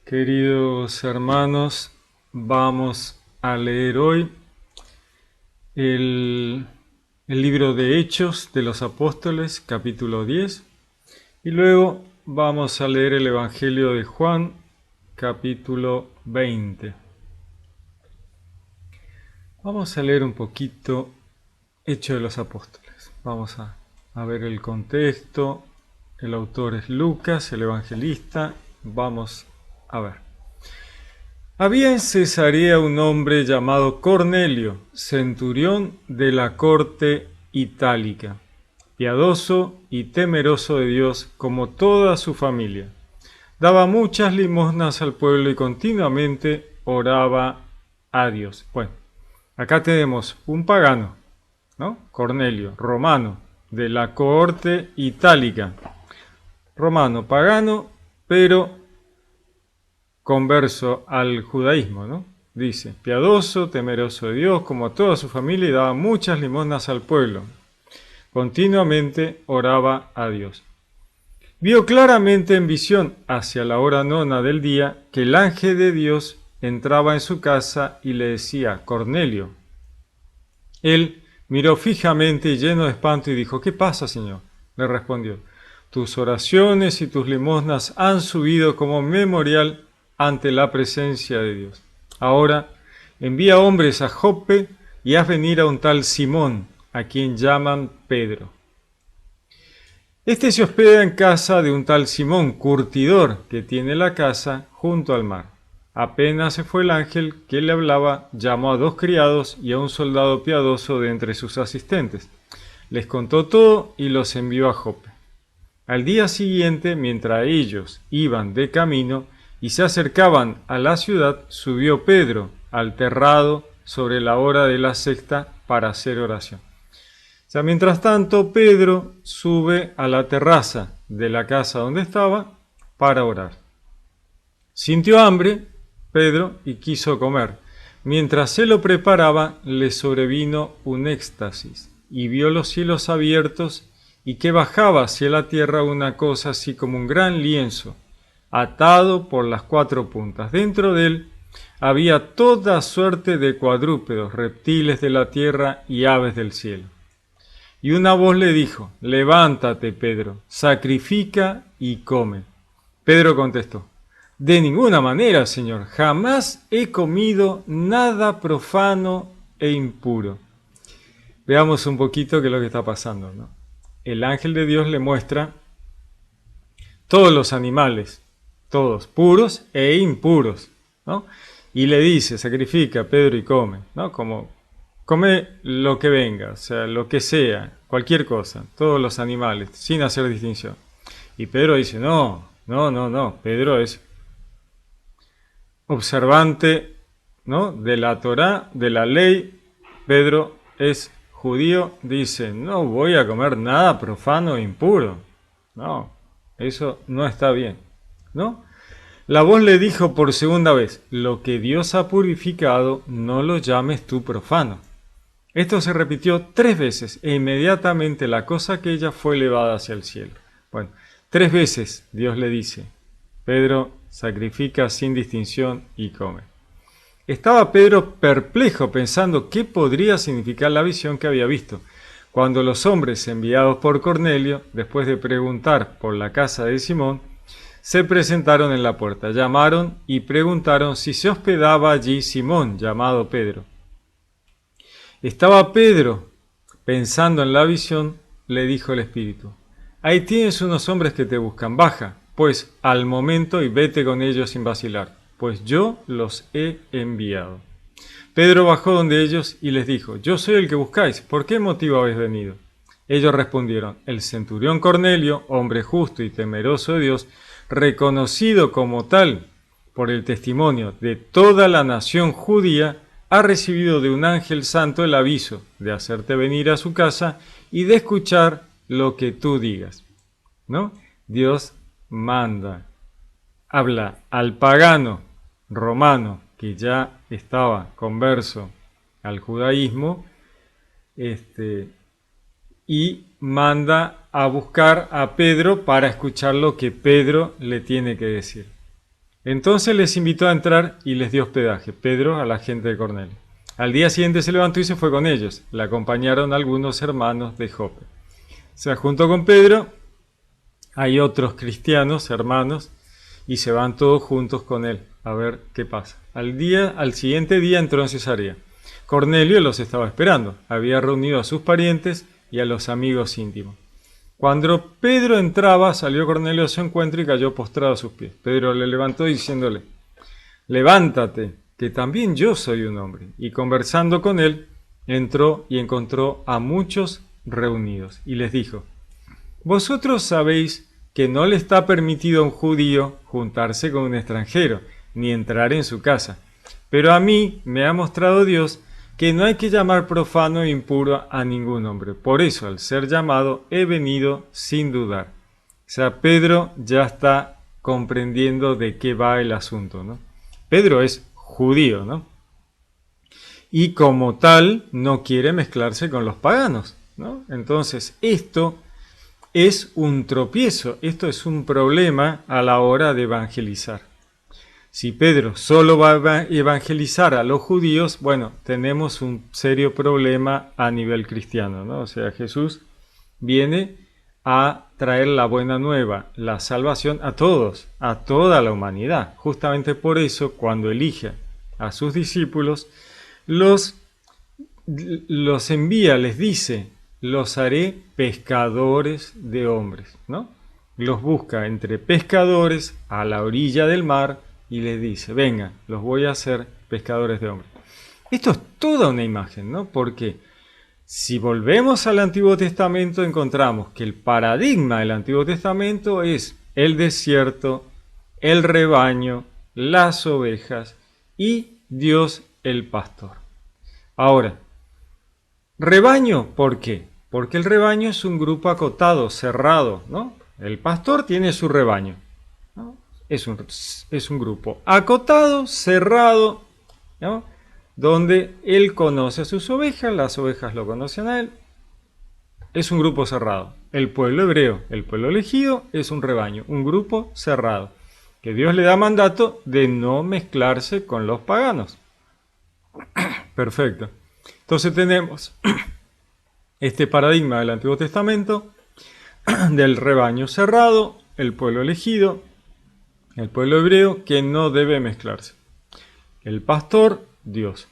Queridos hermanos, vamos a leer hoy el, el libro de Hechos de los Apóstoles, capítulo 10, y luego vamos a leer el Evangelio de Juan, capítulo 20. Vamos a leer un poquito Hechos de los Apóstoles. Vamos a ver el contexto. El autor es Lucas, el evangelista. Vamos a ver. Había en Cesarea un hombre llamado Cornelio, centurión de la corte itálica, piadoso y temeroso de Dios como toda su familia. Daba muchas limosnas al pueblo y continuamente oraba a Dios. Bueno, acá tenemos un pagano, ¿no? Cornelio, romano, de la corte itálica. Romano, pagano, pero converso al judaísmo, ¿no? Dice, piadoso, temeroso de Dios, como toda su familia, y daba muchas limosnas al pueblo. Continuamente oraba a Dios. Vio claramente en visión, hacia la hora nona del día, que el ángel de Dios entraba en su casa y le decía, Cornelio. Él miró fijamente y lleno de espanto y dijo, ¿qué pasa, Señor? Le respondió, tus oraciones y tus limosnas han subido como memorial ante la presencia de Dios. Ahora envía hombres a Joppe y haz venir a un tal Simón, a quien llaman Pedro. Este se hospeda en casa de un tal Simón, curtidor, que tiene la casa junto al mar. Apenas se fue el ángel que le hablaba, llamó a 2 criados y a un soldado piadoso de entre sus asistentes. Les contó todo y los envió a Joppe. Al día siguiente, mientras ellos iban de camino y se acercaban a la ciudad, subió Pedro al terrado sobre la hora de la sexta para hacer oración. O sea, mientras tanto, Pedro sube a la terraza de la casa donde estaba para orar. Sintió hambre, Pedro, y quiso comer. Mientras se lo preparaba, le sobrevino un éxtasis, y vio los cielos abiertos, y que bajaba hacia la tierra una cosa así como un gran lienzo, atado por las 4 puntas. Dentro de él había toda suerte de cuadrúpedos, reptiles de la tierra y aves del cielo. Y una voz le dijo, levántate, Pedro, sacrifica y come. Pedro contestó, de ninguna manera, Señor, jamás he comido nada profano e impuro. Veamos un poquito qué es lo que está pasando, ¿no? El ángel de Dios le muestra todos los animales, todos puros e impuros, ¿no? Y le dice, sacrifica, Pedro, y come, ¿no? Como come lo que venga, o sea, lo que sea, cualquier cosa, todos los animales, sin hacer distinción. Y Pedro dice, no, Pedro es observante, ¿no? De la Torá, de la ley. Pedro es judío, dice, no voy a comer nada profano e impuro. No, eso no está bien, ¿no? La voz le dijo por segunda vez, lo que Dios ha purificado, no lo llames tú profano. Esto se repitió 3 veces e inmediatamente la cosa aquella fue elevada hacia el cielo. Bueno, 3 veces Dios le dice, Pedro, sacrifica sin distinción y come. Estaba Pedro perplejo pensando qué podría significar la visión que había visto, cuando los hombres enviados por Cornelio, después de preguntar por la casa de Simón, se presentaron en la puerta, llamaron y preguntaron si se hospedaba allí Simón, llamado Pedro. Estaba Pedro pensando en la visión, le dijo el Espíritu, ahí tienes unos hombres que te buscan, baja, pues al momento y vete con ellos sin vacilar, pues yo los he enviado. Pedro bajó donde ellos y les dijo, yo soy el que buscáis, ¿por qué motivo habéis venido? Ellos respondieron, el centurión Cornelio, hombre justo y temeroso de Dios, reconocido como tal por el testimonio de toda la nación judía, ha recibido de un ángel santo el aviso de hacerte venir a su casa y de escuchar lo que tú digas, ¿no? Dios manda, habla al pagano romano que ya estaba converso al judaísmo, y manda a buscar a Pedro para escuchar lo que Pedro le tiene que decir. Entonces les invitó a entrar y les dio hospedaje, Pedro a la gente de Cornelio. Al día siguiente se levantó y se fue con ellos. Le acompañaron algunos hermanos de Jope. Se juntó con Pedro, hay otros cristianos, hermanos, y se van todos juntos con él a ver qué pasa. Al siguiente día entró en Cesarea. Cornelio los estaba esperando. Había reunido a sus parientes y a los amigos íntimos. Cuando Pedro entraba, salió Cornelio a su encuentro y cayó postrado a sus pies. Pedro le levantó diciéndole: levántate, que también yo soy un hombre. Y conversando con él, entró y encontró a muchos reunidos. Y les dijo: vosotros sabéis que no le está permitido a un judío juntarse con un extranjero, ni entrar en su casa. Pero a mí me ha mostrado Dios que no hay que llamar profano e impuro a ningún hombre. Por eso, al ser llamado, he venido sin dudar. O sea, Pedro ya está comprendiendo de qué va el asunto, ¿no? Pedro es judío, ¿no? Y como tal, no quiere mezclarse con los paganos, ¿no? Entonces, esto es un tropiezo, esto es un problema a la hora de evangelizar. Si Pedro solo va a evangelizar a los judíos, bueno, tenemos un serio problema a nivel cristiano, ¿no? O sea, Jesús viene a traer la buena nueva, la salvación a todos, a toda la humanidad. Justamente por eso, cuando elige a sus discípulos, los envía, les dice: los haré pescadores de hombres, ¿no? Los busca entre pescadores a la orilla del mar y les dice: venga, los voy a hacer pescadores de hombres. Esto es toda una imagen, ¿no? Porque si volvemos al Antiguo Testamento, encontramos que el paradigma del Antiguo Testamento es el desierto, el rebaño, las ovejas y Dios el pastor. Ahora, rebaño, ¿por qué? Porque el rebaño es un grupo acotado, cerrado, ¿no? El pastor tiene su rebaño, ¿no? Es un grupo acotado, cerrado, ¿no? Donde él conoce a sus ovejas, las ovejas lo conocen a él. Es un grupo cerrado. El pueblo hebreo, el pueblo elegido, es un rebaño, un grupo cerrado, que Dios le da mandato de no mezclarse con los paganos. Perfecto. Entonces tenemos este paradigma del Antiguo Testamento, del rebaño cerrado, el pueblo elegido, el pueblo hebreo que no debe mezclarse. El pastor, Dios,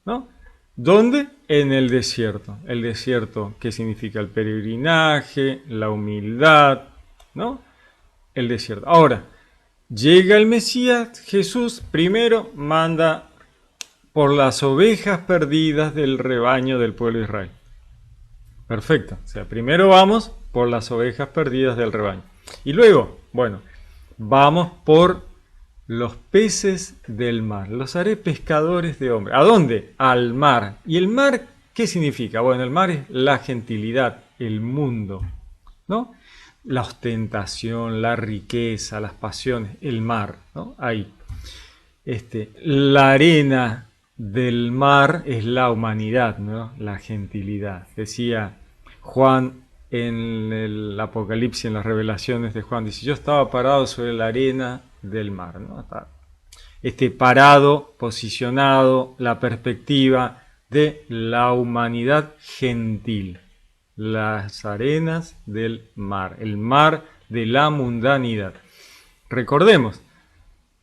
¿no? ¿Dónde? En el desierto. El desierto, ¿qué significa? El peregrinaje, la humildad, ¿no? El desierto. Ahora, llega el Mesías, Jesús, primero manda por las ovejas perdidas del rebaño del pueblo de Israel. Perfecto. O sea, primero vamos por las ovejas perdidas del rebaño. Y luego, bueno, vamos por los peces del mar. Los haré pescadores de hombres. ¿A dónde? Al mar. ¿Y el mar qué significa? Bueno, el mar es la gentilidad, el mundo, ¿no? La ostentación, la riqueza, las pasiones, el mar, ¿no? Ahí. La arena del mar es la humanidad, ¿no? La gentilidad. Decía Juan en el Apocalipsis, en las revelaciones de Juan, dice: yo estaba parado sobre la arena del mar, ¿no? Parado, posicionado, la perspectiva de la humanidad gentil. Las arenas del mar, el mar de la mundanidad. Recordemos,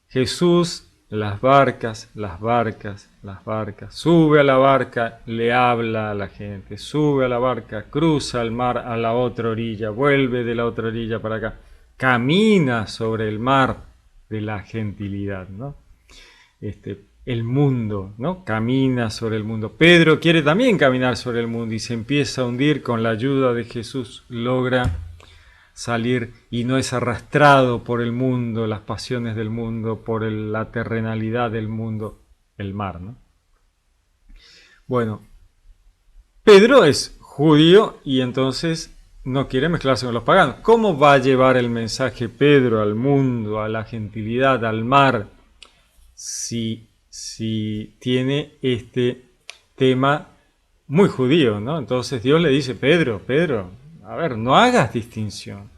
Jesús, las barcas, sube a la barca, le habla a la gente, sube a la barca, cruza el mar a la otra orilla, vuelve de la otra orilla para acá, camina sobre el mar de la gentilidad, ¿no? El mundo, ¿no? Camina sobre el mundo. Pedro quiere también caminar sobre el mundo y se empieza a hundir con la ayuda de Jesús, logra salir y no es arrastrado por el mundo, las pasiones del mundo, por la terrenalidad del mundo, el mar, ¿no? Bueno, Pedro es judío y entonces no quiere mezclarse con los paganos. ¿Cómo va a llevar el mensaje Pedro al mundo, a la gentilidad, al mar, si tiene este tema muy judío, ¿no? Entonces Dios le dice: Pedro, a ver, no hagas distinción.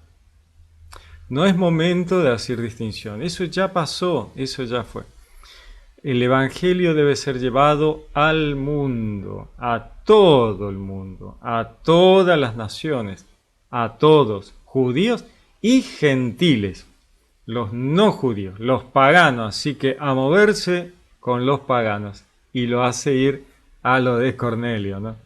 No es momento de hacer distinción. Eso ya pasó, eso ya fue. El Evangelio debe ser llevado al mundo, a todo el mundo, a todas las naciones, a todos, judíos y gentiles, los no judíos, los paganos, así que a moverse con los paganos. Y lo hace ir a lo de Cornelio, ¿no?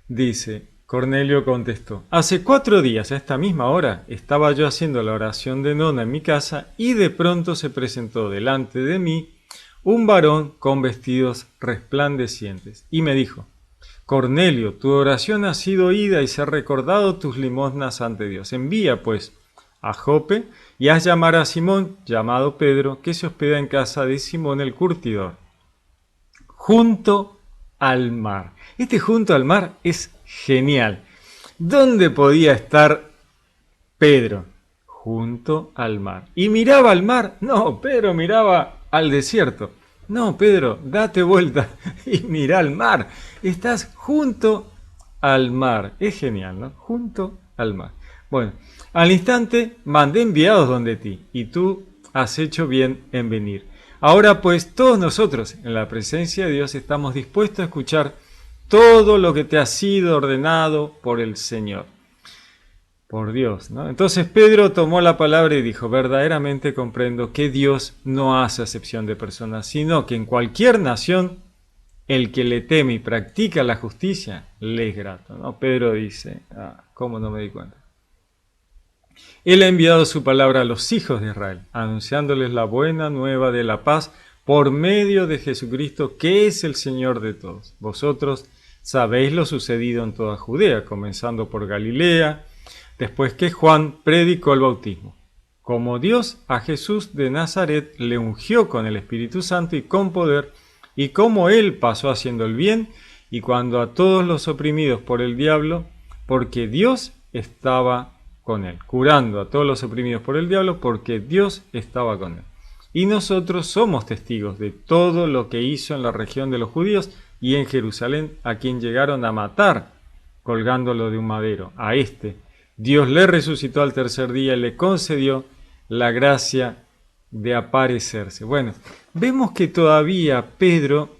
Dice, Cornelio contestó, hace 4 días a esta misma hora estaba yo haciendo la oración de nona en mi casa y de pronto se presentó delante de mí un varón con vestidos resplandecientes y me dijo, Cornelio, tu oración ha sido oída y se ha recordado tus limosnas ante Dios. Envía pues a Jope y haz llamar a Simón, llamado Pedro, que se hospeda en casa de Simón el curtidor, junto al mar. Este junto al mar es genial. ¿Dónde podía estar Pedro? Junto al mar. ¿Y miraba al mar? No, Pedro miraba al desierto. No, Pedro, date vuelta y mira al mar. Estás junto al mar. Es genial, ¿no? Junto al mar. Bueno, al instante mandé enviados donde ti, y tú has hecho bien en venir. Ahora pues todos nosotros en la presencia de Dios estamos dispuestos a escuchar todo lo que te ha sido ordenado por el Señor, por Dios, ¿no? Entonces Pedro tomó la palabra y dijo, verdaderamente comprendo que Dios no hace acepción de personas, sino que en cualquier nación el que le teme y practica la justicia le es grato, ¿no? Pedro dice, ¿cómo no me di cuenta? Él ha enviado su palabra a los hijos de Israel, anunciándoles la buena nueva de la paz por medio de Jesucristo, que es el Señor de todos. Vosotros sabéis lo sucedido en toda Judea, comenzando por Galilea, después que Juan predicó el bautismo. Como Dios a Jesús de Nazaret le ungió con el Espíritu Santo y con poder, y como él pasó haciendo el bien, y cuando a todos los oprimidos por el diablo, porque Dios estaba con él, curando a todos los oprimidos por el diablo, porque Dios estaba con él. Y nosotros somos testigos de todo lo que hizo en la región de los judíos y en Jerusalén, a quien llegaron a matar, colgándolo de un madero. A este Dios le resucitó al tercer día y le concedió la gracia de aparecerse. Bueno, vemos que todavía Pedro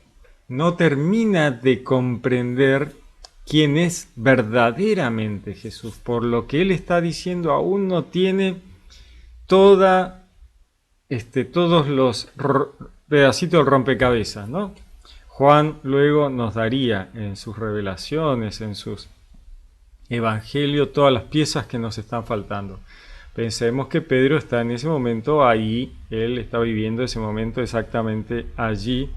no termina de comprender quién es verdaderamente Jesús. Por lo que él está diciendo, aún no tiene todos los pedacitos del rompecabezas, ¿no? Juan luego nos daría en sus revelaciones, en sus evangelios, todas las piezas que nos están faltando. Pensemos que Pedro está en ese momento ahí, él está viviendo ese momento exactamente allí.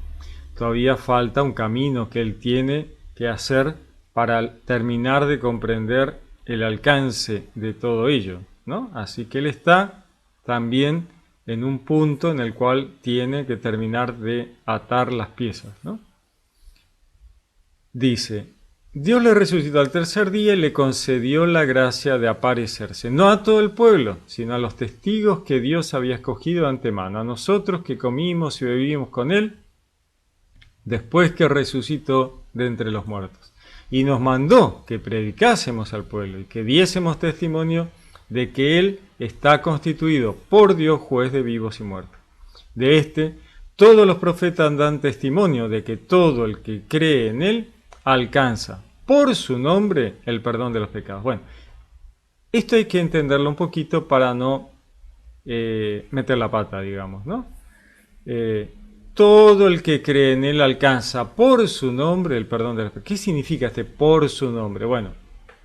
Todavía falta un camino que él tiene que hacer para terminar de comprender el alcance de todo ello, ¿no? Así que él está también en un punto en el cual tiene que terminar de atar las piezas, ¿no? Dice, Dios le resucitó al tercer día y le concedió la gracia de aparecerse, no a todo el pueblo, sino a los testigos que Dios había escogido de antemano, a nosotros que comimos y bebimos con él, después que resucitó de entre los muertos. Y nos mandó que predicásemos al pueblo y que diésemos testimonio de que Él está constituido por Dios juez de vivos y muertos. De este, todos los profetas dan testimonio de que todo el que cree en Él alcanza por su nombre el perdón de los pecados. Bueno, esto hay que entenderlo un poquito para no meter la pata, digamos, ¿no? Todo el que cree en Él alcanza por su nombre el perdón de los pecados. ¿Qué significa este por su nombre? Bueno,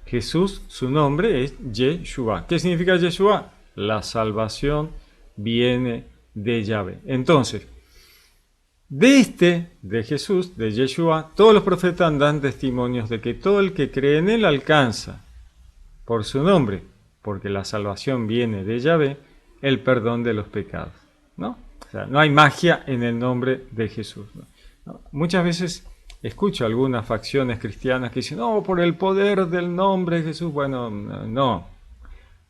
Jesús, su nombre es Yeshua. ¿Qué significa Yeshua? La salvación viene de Yahvé. Entonces, de Jesús, de Yeshua, todos los profetas dan testimonios de que todo el que cree en Él alcanza por su nombre, porque la salvación viene de Yahvé, el perdón de los pecados, ¿no? O sea, no hay magia en el nombre de Jesús, ¿no? Muchas veces escucho algunas facciones cristianas que dicen, no, por el poder del nombre de Jesús. Bueno, no.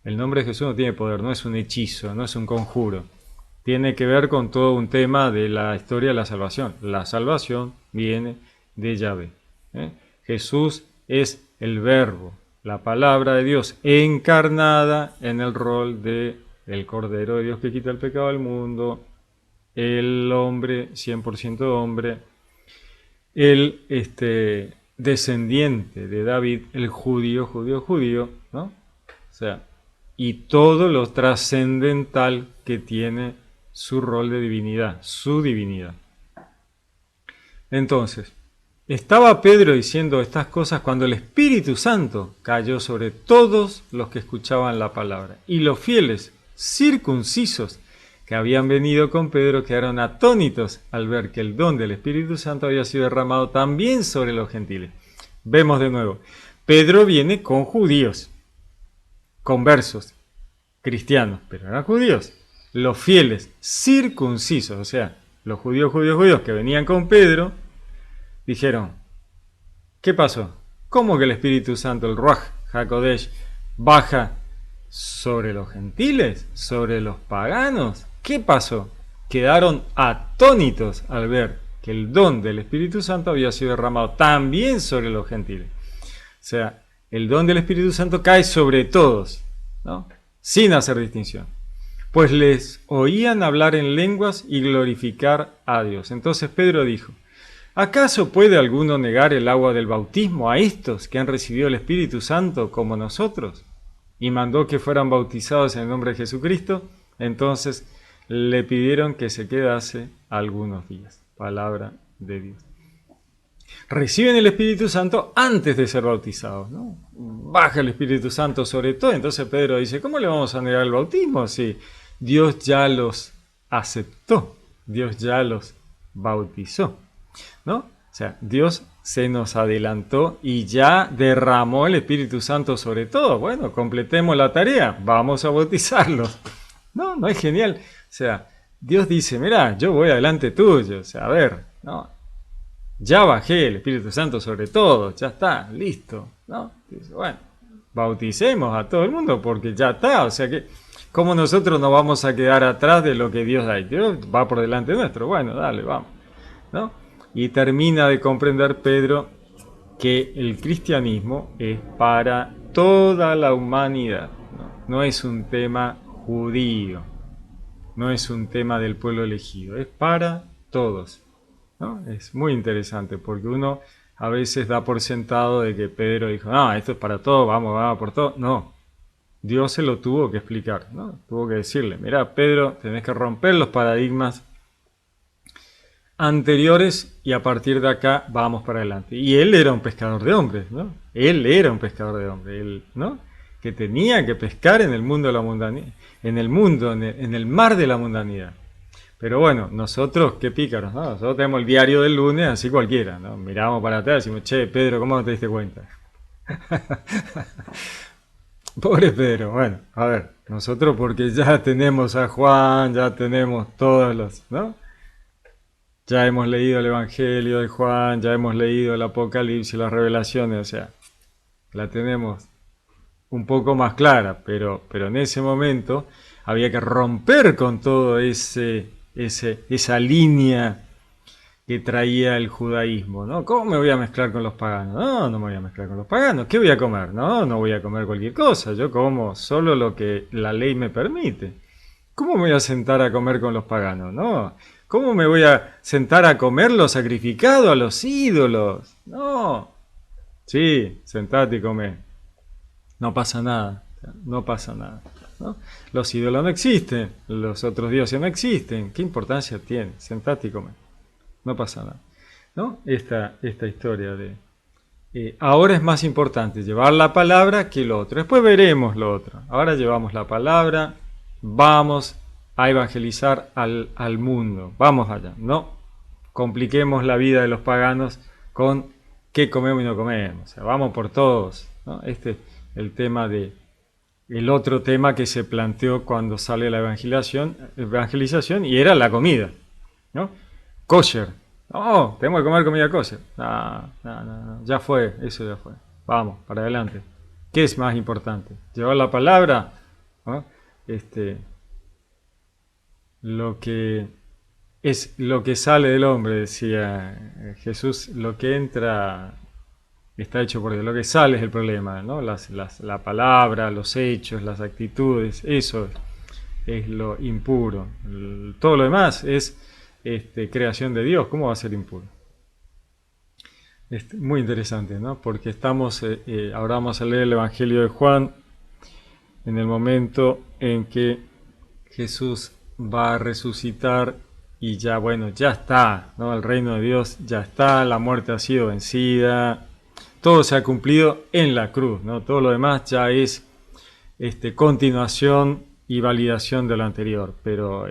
El nombre de Jesús no tiene poder, no es un hechizo, no es un conjuro. Tiene que ver con todo un tema de la historia de la salvación. La salvación viene de Yahvé, ¿eh? Jesús es el Verbo, la palabra de Dios encarnada en el rol de el Cordero de Dios que quita el pecado del mundo, el hombre, 100% hombre, el descendiente de David, el judío, ¿no? O sea, y todo lo trascendental que tiene su rol de divinidad, su divinidad. Entonces, estaba Pedro diciendo estas cosas cuando el Espíritu Santo cayó sobre todos los que escuchaban la palabra. Y los fieles, circuncisos, que habían venido con Pedro, quedaron atónitos al ver que el don del Espíritu Santo había sido derramado también sobre los gentiles. Vemos de nuevo, Pedro viene con judíos, conversos, cristianos, pero eran judíos. Los fieles, circuncisos, o sea, los judíos que venían con Pedro, dijeron, ¿qué pasó? ¿Cómo que el Espíritu Santo, el Ruach HaKodesh, baja sobre los gentiles, sobre los paganos? ¿Qué pasó? Quedaron atónitos al ver que el don del Espíritu Santo había sido derramado también sobre los gentiles. O sea, el don del Espíritu Santo cae sobre todos, ¿no? Sin hacer distinción. Pues les oían hablar en lenguas y glorificar a Dios. Entonces Pedro dijo, ¿acaso puede alguno negar el agua del bautismo a estos que han recibido el Espíritu Santo como nosotros? Y mandó que fueran bautizados en el nombre de Jesucristo. Entonces le pidieron que se quedase algunos días. Palabra de Dios. Reciben el Espíritu Santo antes de ser bautizados, ¿no? Baja el Espíritu Santo sobre todo. Entonces Pedro dice, ¿cómo le vamos a negar el bautismo si Dios ya los aceptó? Dios ya los bautizó, ¿no? O sea, Dios se nos adelantó y ya derramó el Espíritu Santo sobre todo. Bueno, completemos la tarea, vamos a bautizarlos. No es genial. O sea, Dios dice, mira, yo voy adelante tuyo. O sea, a ver, ¿no? Ya bajé el Espíritu Santo sobre todo, ya está, listo, ¿no? Dice, bueno, bauticemos a todo el mundo porque ya está. O sea que, ¿cómo nosotros nos vamos a quedar atrás de lo que Dios da? Dios va por delante nuestro. Bueno, dale, vamos, ¿no? Y termina de comprender Pedro que el cristianismo es para toda la humanidad, no es un tema judío, no es un tema del pueblo elegido, es para todos, ¿no? Es muy interesante porque uno a veces da por sentado de que Pedro dijo, no, esto es para todos, vamos por todo. No, Dios se lo tuvo que explicar, ¿no? Tuvo que decirle, mira, Pedro, tenés que romper los paradigmas anteriores y a partir de acá vamos para adelante. Y él era un pescador de hombres, ¿no? Él era un pescador de hombres, él, ¿no? Que tenía que pescar en el mundo de la mundanidad, en el mar de la mundanidad. Pero bueno, nosotros, qué pícaros, ¿no? Nosotros tenemos el diario del lunes, así cualquiera, ¿no? Miramos para atrás y decimos, che, Pedro, ¿cómo no te diste cuenta? Pobre Pedro, bueno, a ver, nosotros porque ya tenemos a Juan, ya tenemos todos los, ¿no? Ya hemos leído el Evangelio de Juan, ya hemos leído el Apocalipsis, las revelaciones, o sea, la tenemos un poco más clara, pero en ese momento había que romper con todo esa línea que traía el judaísmo, ¿no? ¿Cómo me voy a mezclar con los paganos? No me voy a mezclar con los paganos. ¿Qué voy a comer? No voy a comer cualquier cosa. Yo como solo lo que la ley me permite. ¿Cómo me voy a sentar a comer con los paganos? No. ¿Cómo me voy a sentar a comer lo sacrificado a los ídolos? No. Sí, sentate y come. No pasa nada. No pasa nada, ¿no? Los ídolos no existen. Los otros dioses no existen. ¿Qué importancia tiene? Sentate y come. No pasa nada, ¿no? Esta historia de... ahora es más importante llevar la palabra que lo otro. Después veremos lo otro. Ahora llevamos la palabra, vamos a evangelizar al mundo. Vamos allá. No compliquemos la vida de los paganos con qué comemos y no comemos. O sea, vamos por todos, ¿no? Este es el tema el otro tema que se planteó cuando sale la evangelización y era la comida, ¿no? Kosher. No, tenemos que comer comida kosher. No. Ya fue, eso ya fue. Vamos, para adelante. ¿Qué es más importante? ¿Llevar la palabra? ¿No? Lo que es lo que sale del hombre, decía Jesús, lo que entra está hecho por Dios. Lo que sale es el problema, ¿no? La palabra, los hechos, las actitudes, eso es lo impuro. Todo lo demás es creación de Dios. ¿Cómo va a ser impuro? Es muy interesante, ¿no? Porque estamos, ahora vamos a leer el Evangelio de Juan en el momento en que Jesús va a resucitar y ya, bueno, ya está, ¿no? El reino de Dios ya está, la muerte ha sido vencida, todo se ha cumplido en la cruz, ¿no? Todo lo demás ya es continuación y validación de lo anterior, pero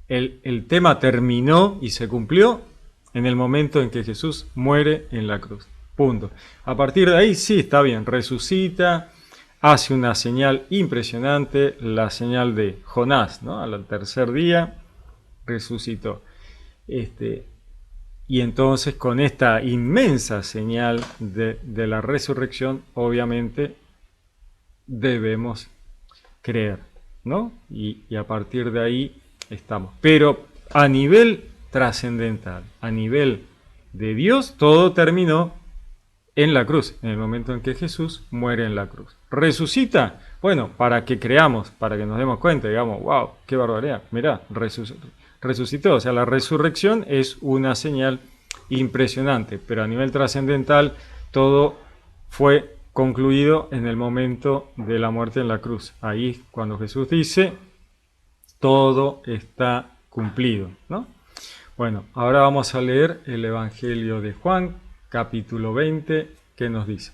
el tema terminó y se cumplió en el momento en que Jesús muere en la cruz. Punto. A partir de ahí, sí, está bien, resucita, hace una señal impresionante, la señal de Jonás, ¿no? Al tercer día resucitó. Y entonces con esta inmensa señal de la resurrección, obviamente debemos creer, ¿no? Y a partir de ahí estamos. Pero a nivel trascendental, a nivel de Dios, todo terminó en la cruz, en el momento en que Jesús muere en la cruz. ¿Resucita? Bueno, para que creamos, para que nos demos cuenta, digamos, wow, qué barbaridad, mirá, resucitó. O sea, la resurrección es una señal impresionante, pero a nivel trascendental todo fue concluido en el momento de la muerte en la cruz. Ahí cuando Jesús dice, todo está cumplido, ¿no? Bueno, ahora vamos a leer el Evangelio de Juan, capítulo 20, que nos dice: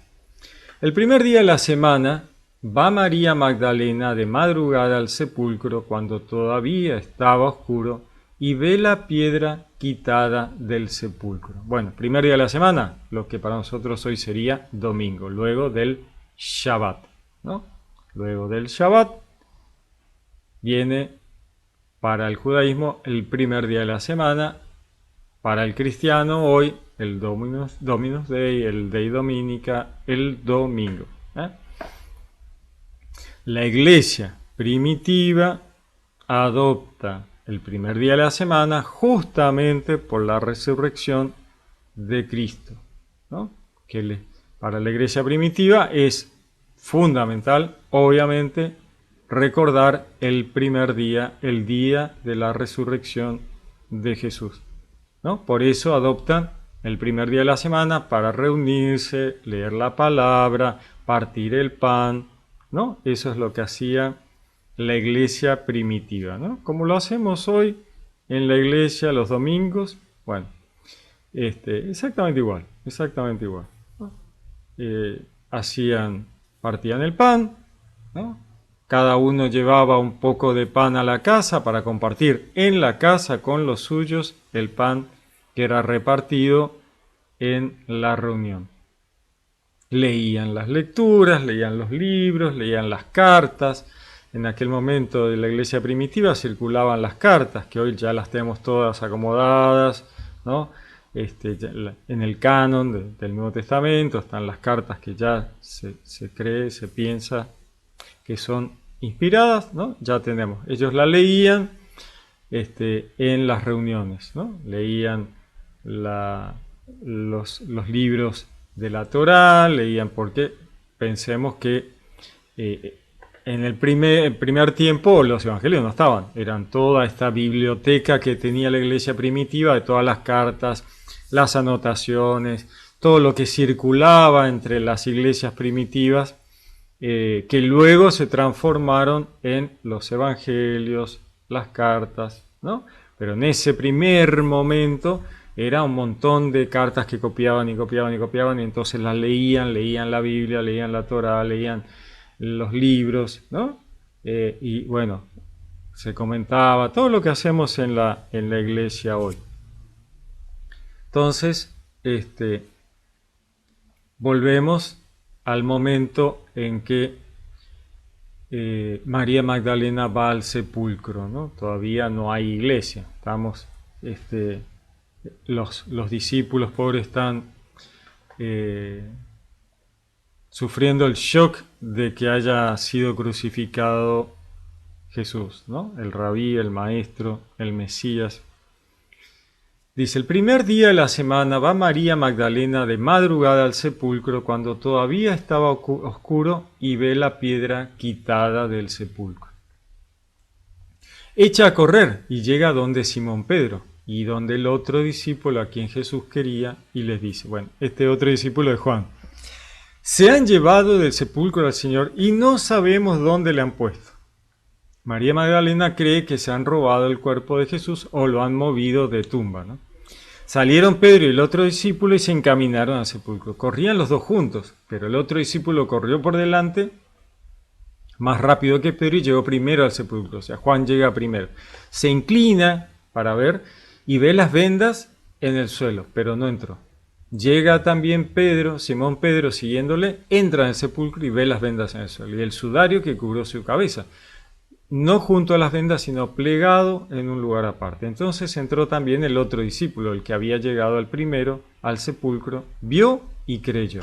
el primer día de la semana va María Magdalena de madrugada al sepulcro cuando todavía estaba oscuro y ve la piedra quitada del sepulcro. Bueno, primer día de la semana, lo que para nosotros hoy sería domingo, luego del Shabbat, ¿no? Luego del Shabbat viene para el judaísmo el primer día de la semana, para el cristiano hoy el Dominus Dei, el Dei Dominica, el domingo. La iglesia primitiva adopta el primer día de la semana justamente por la resurrección de Cristo, ¿no? Para la iglesia primitiva es fundamental, obviamente, recordar el primer día, el día de la resurrección de Jesús, ¿no? Por eso adoptan el primer día de la semana para reunirse, leer la palabra, partir el pan, ¿no? Eso es lo que hacía la iglesia primitiva, ¿no? Como lo hacemos hoy en la iglesia los domingos, bueno, exactamente igual, exactamente igual, ¿no? Partían el pan, ¿no? Cada uno llevaba un poco de pan a la casa para compartir en la casa con los suyos el pan que era repartido en la reunión. Leían las lecturas, leían los libros, leían las cartas. En aquel momento de la iglesia primitiva circulaban las cartas, que hoy ya las tenemos todas acomodadas, ¿no? En el canon del Nuevo Testamento están las cartas que ya se cree, se piensa que son inspiradas, ¿no? Ya tenemos. Ellos la leían en las reuniones, ¿no? Leían los libros de la Torá, leían porque pensemos que en el primer tiempo los evangelios no estaban, eran toda esta biblioteca que tenía la iglesia primitiva de todas las cartas, las anotaciones, todo lo que circulaba entre las iglesias primitivas, que luego se transformaron en los evangelios, las cartas, ¿no? Pero en ese primer momento era un montón de cartas que copiaban y copiaban y copiaban, y entonces las leían la Biblia, leían la Torá, leían los libros, ¿no? Y bueno, se comentaba todo lo que hacemos en la iglesia hoy. Entonces, volvemos al momento en que María Magdalena va al sepulcro, ¿no? Todavía no hay iglesia, estamos, los discípulos pobres están sufriendo el shock de que haya sido crucificado Jesús, ¿no? El rabí, el maestro, el Mesías. Dice, el primer día de la semana va María Magdalena de madrugada al sepulcro cuando todavía estaba oscuro y ve la piedra quitada del sepulcro. Echa a correr y llega donde Simón Pedro y donde el otro discípulo a quien Jesús quería y les dice, bueno, este otro discípulo de Juan, se han llevado del sepulcro al Señor y no sabemos dónde le han puesto. María Magdalena cree que se han robado el cuerpo de Jesús o lo han movido de tumba, ¿no? Salieron Pedro y el otro discípulo y se encaminaron al sepulcro. Corrían los dos juntos, pero el otro discípulo corrió por delante más rápido que Pedro y llegó primero al sepulcro. O sea, Juan llega primero. Se inclina para ver y ve las vendas en el suelo, pero no entró. Llega también Pedro, Simón Pedro siguiéndole, entra en el sepulcro y ve las vendas en el suelo y el sudario que cubrió su cabeza. No junto a las vendas, sino plegado en un lugar aparte. Entonces entró también el otro discípulo, el que había llegado al primero, al sepulcro, vio y creyó.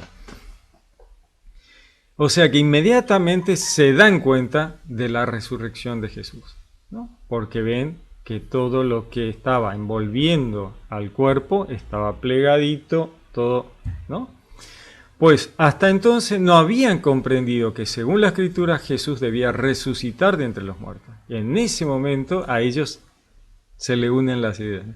O sea que inmediatamente se dan cuenta de la resurrección de Jesús, ¿no? Porque ven que todo lo que estaba envolviendo al cuerpo estaba plegadito, todo, ¿no? Pues hasta entonces no habían comprendido que según la Escritura Jesús debía resucitar de entre los muertos. Y en ese momento a ellos se le unen las ideas.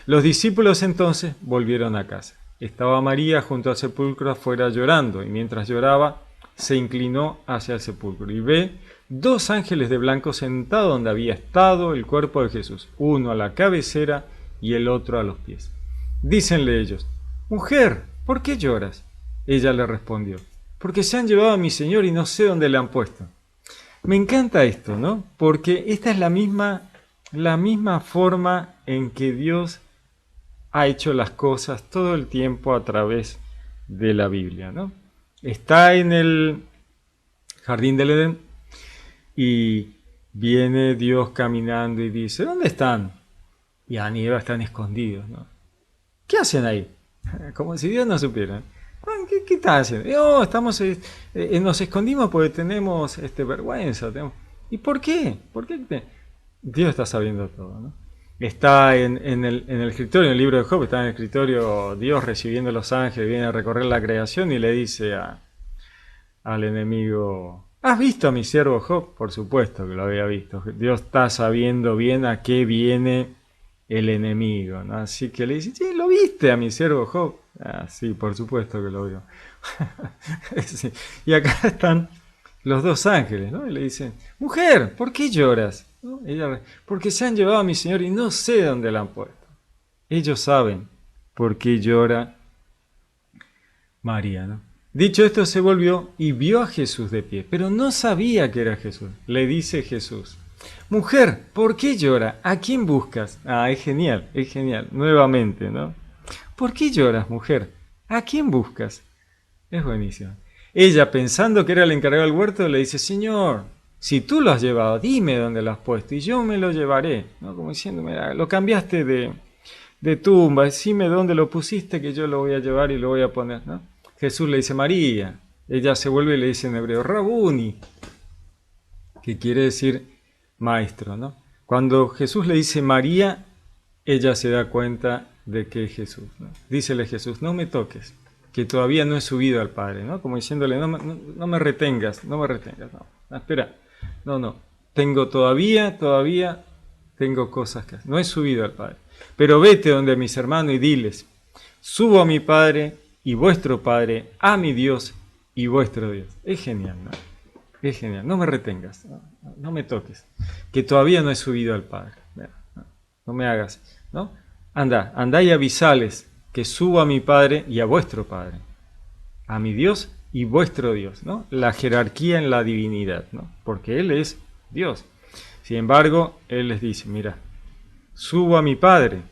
Los discípulos entonces volvieron a casa. Estaba María junto al sepulcro afuera llorando y mientras lloraba se inclinó hacia el sepulcro y ve dos ángeles de blanco sentados donde había estado el cuerpo de Jesús, uno a la cabecera y el otro a los pies. Dícenle ellos, mujer, ¿por qué lloras? Ella le respondió, porque se han llevado a mi Señor y no sé dónde le han puesto. Me encanta esto, ¿no? Porque esta es la misma forma en que Dios ha hecho las cosas todo el tiempo a través de la Biblia, ¿no? Está en el jardín del Edén y viene Dios caminando y dice, ¿dónde están? Y Adán y Eva están escondidos, ¿no? ¿Qué hacen ahí? Como si Dios no supiera. ¿Qué estás haciendo? Nos escondimos porque tenemos vergüenza. ¿Y por qué? Dios está sabiendo todo, ¿no? Está en el escritorio, en el libro de Job, está en el escritorio Dios recibiendo a los ángeles, viene a recorrer la creación y le dice al enemigo, ¿has visto a mi siervo Job? Por supuesto que lo había visto. Dios está sabiendo bien a qué viene el enemigo, ¿no? Así que le dice, sí, ¿lo viste a mi siervo Job? Ah, sí, por supuesto que lo vio. Sí. Y acá están los dos ángeles, ¿no? Y le dicen, mujer, ¿por qué lloras? ¿No? Ella, porque se han llevado a mi Señor y no sé dónde la han puesto. Ellos saben por qué llora María, ¿no? Dicho esto, se volvió y vio a Jesús de pie, pero no sabía que era Jesús. Le dice Jesús, mujer, ¿por qué llora? ¿A quién buscas? Ah, es genial, nuevamente, ¿no? ¿Por qué lloras, mujer? ¿A quién buscas? Es buenísimo. Ella, pensando que era el encargado del huerto, le dice, Señor, si tú lo has llevado, dime dónde lo has puesto y yo me lo llevaré, ¿no? Como diciendo, mira, lo cambiaste de tumba, decime dónde lo pusiste que yo lo voy a llevar y lo voy a poner, ¿no? Jesús le dice, María. Ella se vuelve y le dice en hebreo, Rabuni, que quiere decir maestro, ¿no? Cuando Jesús le dice María, ella se da cuenta de que es Jesús, ¿no? Dícele Jesús, no me toques, que todavía no he subido al Padre, ¿no? Como diciéndole, no me retengas, no, espera, no, todavía tengo cosas que hacer, no he subido al Padre, pero vete donde mis hermanos y diles, subo a mi Padre y vuestro Padre, a mi Dios y vuestro Dios. Es genial, ¿no? Es genial, no me retengas, no me toques, que todavía no he subido al Padre, no me hagas, ¿no? Andá y avisales que subo a mi Padre y a vuestro Padre, a mi Dios y vuestro Dios, ¿no? La jerarquía en la divinidad, ¿no? Porque Él es Dios. Sin embargo, Él les dice, mira, subo a mi Padre,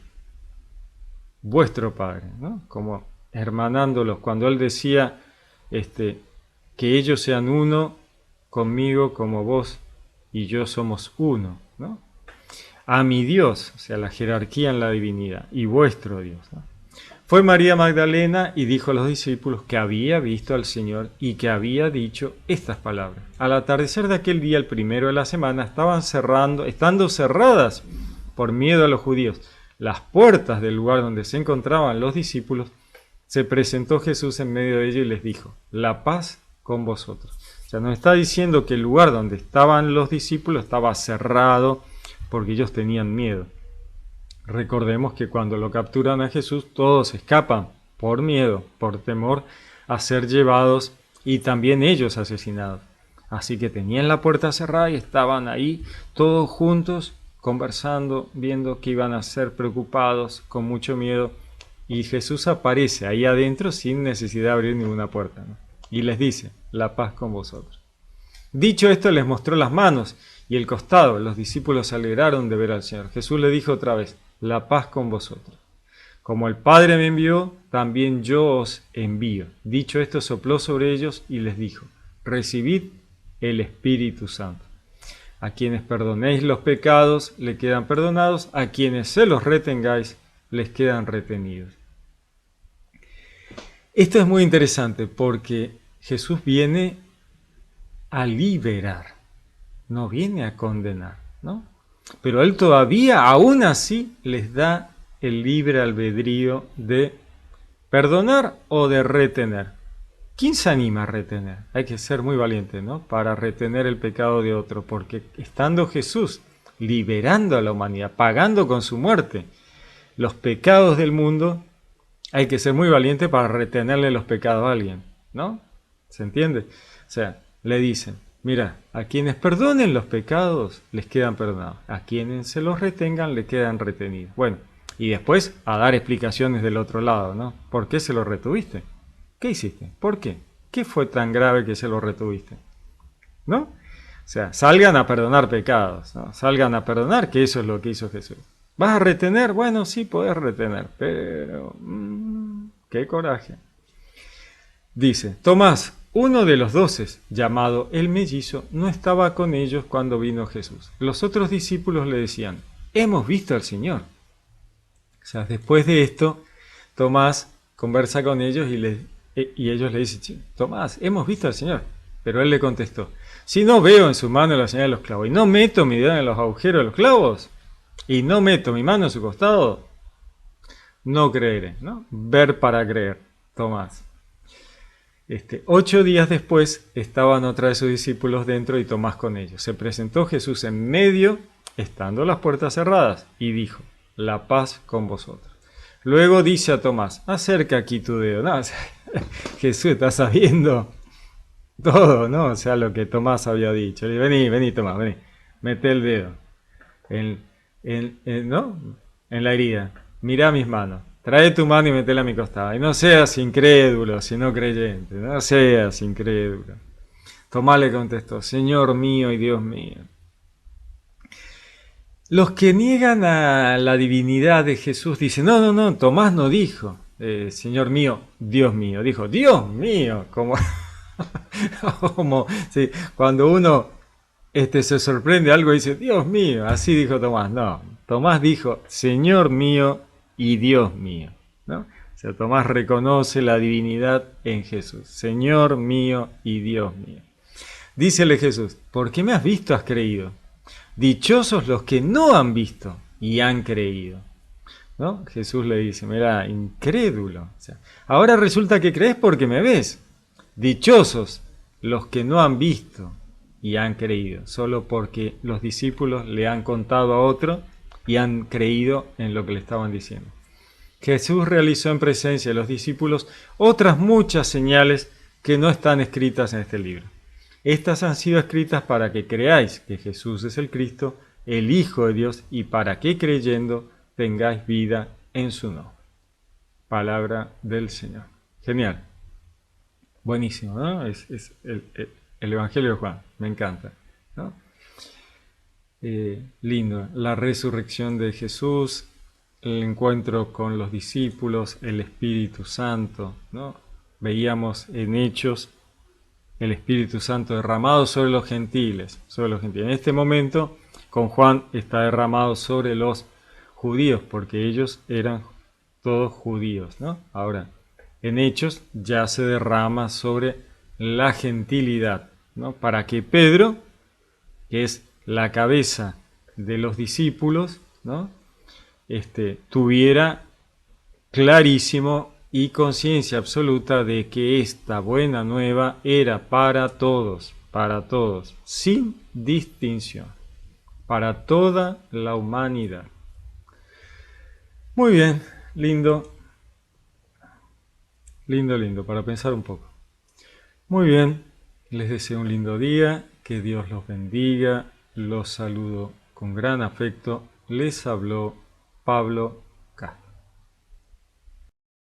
vuestro Padre, ¿no? Como hermanándolos, cuando Él decía que ellos sean uno conmigo como vos y yo somos uno, ¿no? A mi Dios, o sea, la jerarquía en la divinidad, y vuestro Dios, ¿no? Fue María Magdalena y dijo a los discípulos que había visto al Señor y que había dicho estas palabras. Al atardecer de aquel día, el primero de la semana, estando cerradas por miedo a los judíos, las puertas del lugar donde se encontraban los discípulos, se presentó Jesús en medio de ellos y les dijo: la paz con vosotros. O sea, nos está diciendo que el lugar donde estaban los discípulos estaba cerrado porque ellos tenían miedo. Recordemos que cuando lo capturan a Jesús, todos escapan por miedo, por temor a ser llevados y también ellos asesinados. Así que tenían la puerta cerrada y estaban ahí todos juntos conversando, viendo que iban a ser, preocupados, con mucho miedo. Y Jesús aparece ahí adentro sin necesidad de abrir ninguna puerta, ¿no? Y les dice: la paz con vosotros. Dicho esto, les mostró las manos y el costado. Los discípulos se alegraron de ver al Señor. Jesús le dijo otra vez: la paz con vosotros. Como el Padre me envió, también yo os envío. Dicho esto, sopló sobre ellos y les dijo: recibid el Espíritu Santo. A quienes perdonéis los pecados, le quedan perdonados. A quienes se los retengáis, les quedan retenidos. Esto es muy interesante porque Jesús viene a liberar, no viene a condenar, ¿no? Pero Él todavía, aún así, les da el libre albedrío de perdonar o de retener. ¿Quién se anima a retener? Hay que ser muy valiente, ¿no? Para retener el pecado de otro, porque estando Jesús liberando a la humanidad, pagando con su muerte los pecados del mundo, hay que ser muy valiente para retenerle los pecados a alguien, ¿no? ¿Se entiende? O sea, le dicen: mira, a quienes perdonen los pecados les quedan perdonados, a quienes se los retengan le quedan retenidos. Bueno, y después a dar explicaciones del otro lado, ¿no? ¿Por qué se lo retuviste? ¿Qué hiciste? ¿Por qué? ¿Qué fue tan grave que se lo retuviste? ¿No? O sea, salgan a perdonar pecados, ¿no? Salgan a perdonar, que eso es lo que hizo Jesús. ¿Vas a retener? Bueno, sí, podés retener, pero qué coraje. Dice: Tomás, uno de los 12, llamado el mellizo, no estaba con ellos cuando vino Jesús. Los otros discípulos le decían: hemos visto al Señor. O sea, después de esto, Tomás conversa con ellos y ellos le dicen: Tomás, hemos visto al Señor. Pero él le contestó: si no veo en su mano la señal de los clavos y no meto mi dedo en los agujeros de los clavos y no meto mi mano en su costado, no creeré, ¿no? Ver para creer, Tomás. 8 días después estaban otra de sus discípulos dentro y Tomás con ellos. Se presentó Jesús en medio, estando las puertas cerradas, y dijo: la paz con vosotros. Luego dice a Tomás: acerca aquí tu dedo. No, o sea, Jesús está sabiendo todo, ¿no? O sea, lo que Tomás había dicho. Vení, Tomás, vení. Mete el dedo ¿no? En la herida. Mirá mis manos. Trae tu mano y metela a mi costado. Y no seas incrédulo, sino creyente. No seas incrédulo. Tomás le contestó: Señor mío y Dios mío. Los que niegan a la divinidad de Jesús dicen: no, Tomás no dijo Señor mío, Dios mío. Dijo: Dios mío. Como sí, cuando uno se sorprende algo y dice: Dios mío, así dijo Tomás. No, Tomás dijo: Señor mío y Dios mío, ¿no? O sea, Tomás reconoce la divinidad en Jesús. Señor mío y Dios mío. Dícele Jesús: ¿por qué me has visto, has creído? Dichosos los que no han visto y han creído, ¿no? Jesús le dice: mira, incrédulo. O sea, ahora resulta que crees porque me ves. Dichosos los que no han visto y han creído, solo porque los discípulos le han contado a otro y han creído en lo que le estaban diciendo. Jesús realizó en presencia de los discípulos otras muchas señales que no están escritas en este libro. Estas han sido escritas para que creáis que Jesús es el Cristo, el Hijo de Dios, y para que creyendo tengáis vida en su nombre. Palabra del Señor. Genial. Buenísimo, ¿no? Es el Evangelio de Juan, me encanta, ¿no? Lindo, la resurrección de Jesús, el encuentro con los discípulos, el Espíritu Santo, ¿no? Veíamos en Hechos el Espíritu Santo derramado sobre los gentiles, En este momento, con Juan está derramado sobre los judíos, porque ellos eran todos judíos, ¿no? Ahora, en Hechos ya se derrama sobre la gentilidad, ¿no? Para que Pedro, que es la cabeza de los discípulos, ¿no? tuviera clarísimo y conciencia absoluta de que esta buena nueva era para todos, sin distinción, para toda la humanidad. Muy bien, lindo, para pensar un poco. Muy bien, les deseo un lindo día, que Dios los bendiga, los saludo con gran afecto, les habló Pablo